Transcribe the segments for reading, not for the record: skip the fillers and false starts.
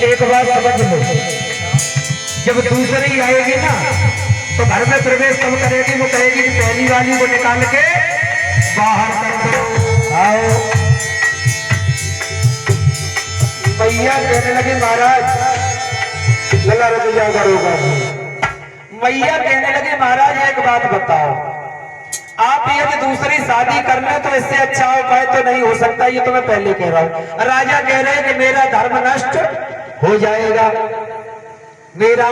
एक बात समझ लो, जब दूसरी आएगी ना तो घर में प्रवेश कब करेगी? वो कहेगी कि पहली वाली को निकाल के बाहर कर दो। आओ। मैया कहने लगे महाराज लला रतिया करोगा। मैया कहने लगे महाराज एक बात बताओ, आप यदि दूसरी शादी कर ले तो इससे अच्छा उपाय तो नहीं हो सकता, ये तो मैं पहले कह रहा हूं। राजा कह रहे हैं कि मेरा धर्म नष्ट हो जाएगा, मेरा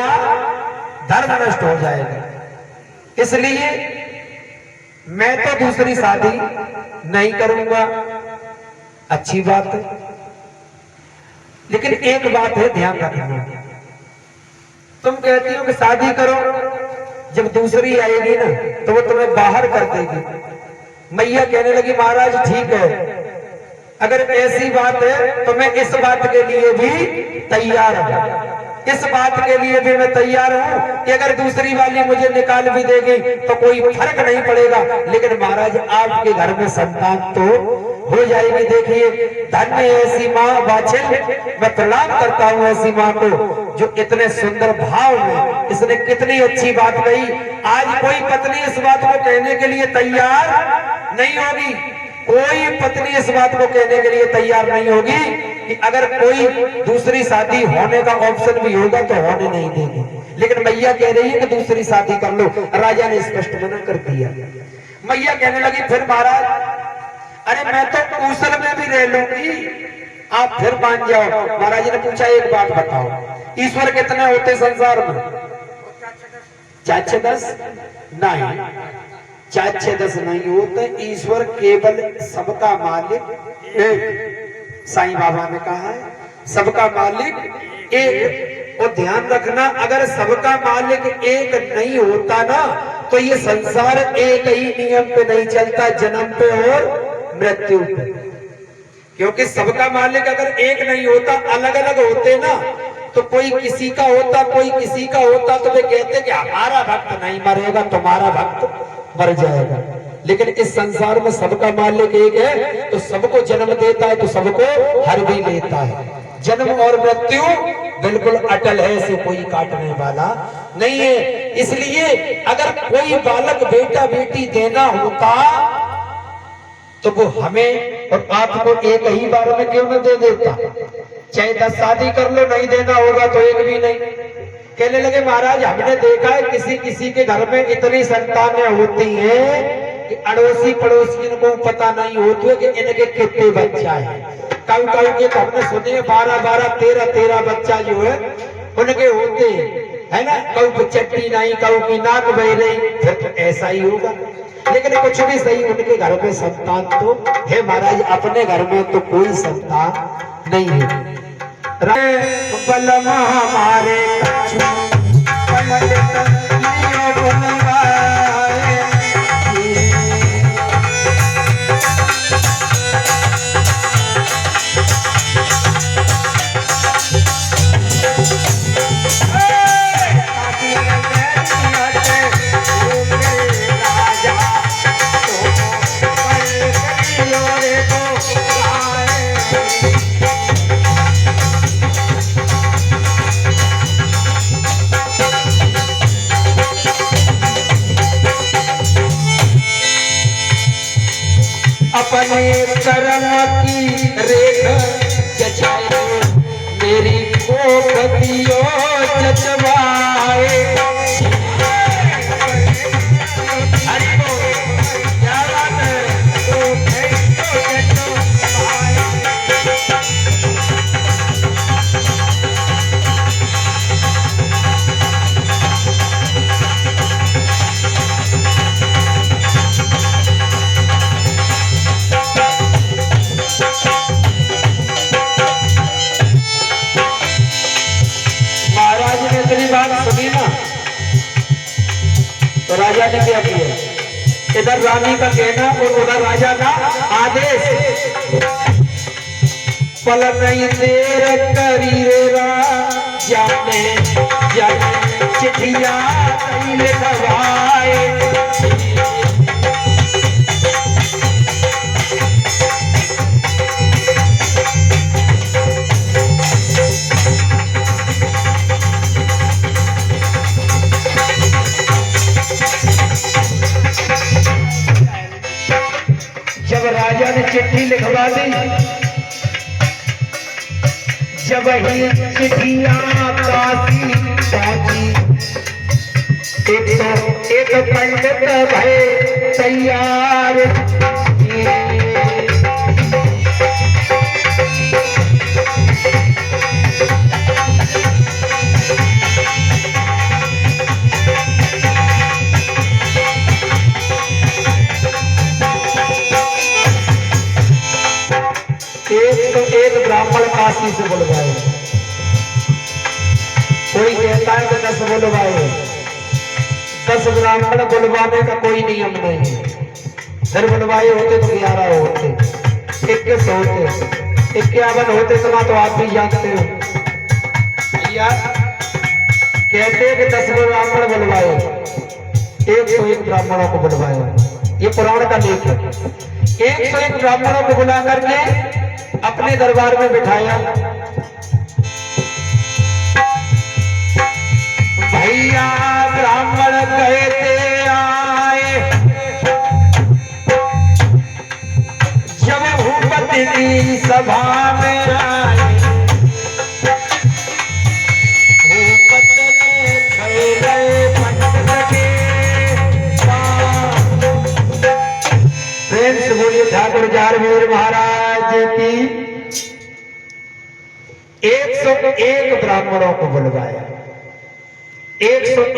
धर्म नष्ट हो जाएगा, इसलिए मैं तो दूसरी शादी नहीं करूंगा। अच्छी बात है, लेकिन एक बात है ध्यान रखना, तुम कहती हो कि शादी करो, जब दूसरी आएगी ना तो वो तुम्हें बाहर कर देगी। मैया कहने लगी महाराज ठीक है, अगर ऐसी बात है तो मैं इस बात के लिए भी तैयार हूं, इस बात के लिए भी मैं तैयार हूं कि अगर दूसरी वाली मुझे निकाल भी देगी तो कोई फर्क नहीं पड़ेगा, लेकिन महाराज आपके घर में संतान तो हो जाएगी। देखिए धन्य ऐसी माँ बाछिल, मैं प्रणाम करता हूँ ऐसी माँ को जो इतने सुंदर भाव में इसने कितनी अच्छी बात कही। आज कोई पत्नी इस बात को कहने के लिए तैयार नहीं होगी, कोई पत्नी इस बात को कहने के लिए तैयार नहीं होगी कि अगर कोई दूसरी शादी होने का ऑप्शन भी होगा तो होने नहीं देगी, लेकिन मैया कह रही है कि दूसरी शादी कर लो। राजा ने स्पष्ट मना कर दिया। मैया कहने लगी फिर महाराज अरे मैं तो कौशल में भी रह लूंगी, आप फिर मान जाओ। महाराज ने पूछा एक बात बताओ, ईश्वर कितने होते संसार में? 4-6-10 नहीं, 4-6-10 नहीं होते। ईश्वर केवल सबका मालिक एक, साईं बाबा ने कहा है सबका मालिक एक। और ध्यान रखना, अगर सबका मालिक एक नहीं होता ना तो ये संसार एक ही नियम पे नहीं चलता, जन्म पे और मृत्यु पे। क्योंकि सबका मालिक अगर एक नहीं होता, अलग अलग होते ना, तो कोई किसी का होता कोई किसी का होता तो वे कहते कि हमारा भक्त नहीं मरेगा, तुम्हारा भक्त मर जाएगा। लेकिन इस संसार में सबका मालिक एक है, तो सबको जन्म देता है तो सबको हर भी लेता है। जन्म और मृत्यु बिल्कुल अटल है, इसे कोई काटने वाला नहीं है। इसलिए अगर कोई बालक बेटा बेटी देना होता तो वो हमें और आपको एक ही बार में क्यों न दे देता? चाहे 10 शादी कर लो, नहीं देना होगा तो एक भी नहीं। कहने लगे महाराज हमने देखा है किसी किसी के घर में इतनी संतानें होती हैं कि अड़ोसी पड़ोसियों को पता नहीं होती कि इनके कितने बच्चा है। कल के तो हमने सुने 12-12, 13-13 बच्चा जो है उनके होते है ना। कऊ चट्टी नहीं, कऊ की नाक बह रही, फिर तो ऐसा ही होगा। लेकिन कुछ भी सही, उनके घर में संतान तो है महाराज, अपने घर में तो कोई संतान नहीं है। बलमा हमारे अपने कर्म की रेखा जचाए, मेरी कोखतियों जचवाए। क्या बात है? तो राजा ने क्या किया? इधर रानी का कहना और उधर राजा का आदेश। पल नहीं देर करी रे राजा ने, चिट्ठिया लिखवाए। लिखवा दी। जब ही चिट्ठियां काशी पहुंची, एक पंडित भय तैयार। एक ब्राह्मण काशी से बुलवाए। कोई कहता है कि 10 बुलवाए, 10 ब्राह्मण बुलवाने का कोई नियम नहीं। फिर बुलवाए होते तो 11 होते, 21 होते, 51 होते, तो आप भी जानते हो भैया। कहते हैं कि 10 ब्राह्मण बुलवाए, 101 ब्राह्मणों को बुलवाए। ये पुराण का लेख है। 101 ब्राह्मणों को बुला करके अपने दरबार में बिठाया। भैया ब्राह्मण कहते आए, जब भूपति की सभा में आए, भूपति ने गए पंडित के प्रेम से बोलिए ठाकुर जारवीर महाराज की। 101 ब्राह्मणों को बुलवाया। 101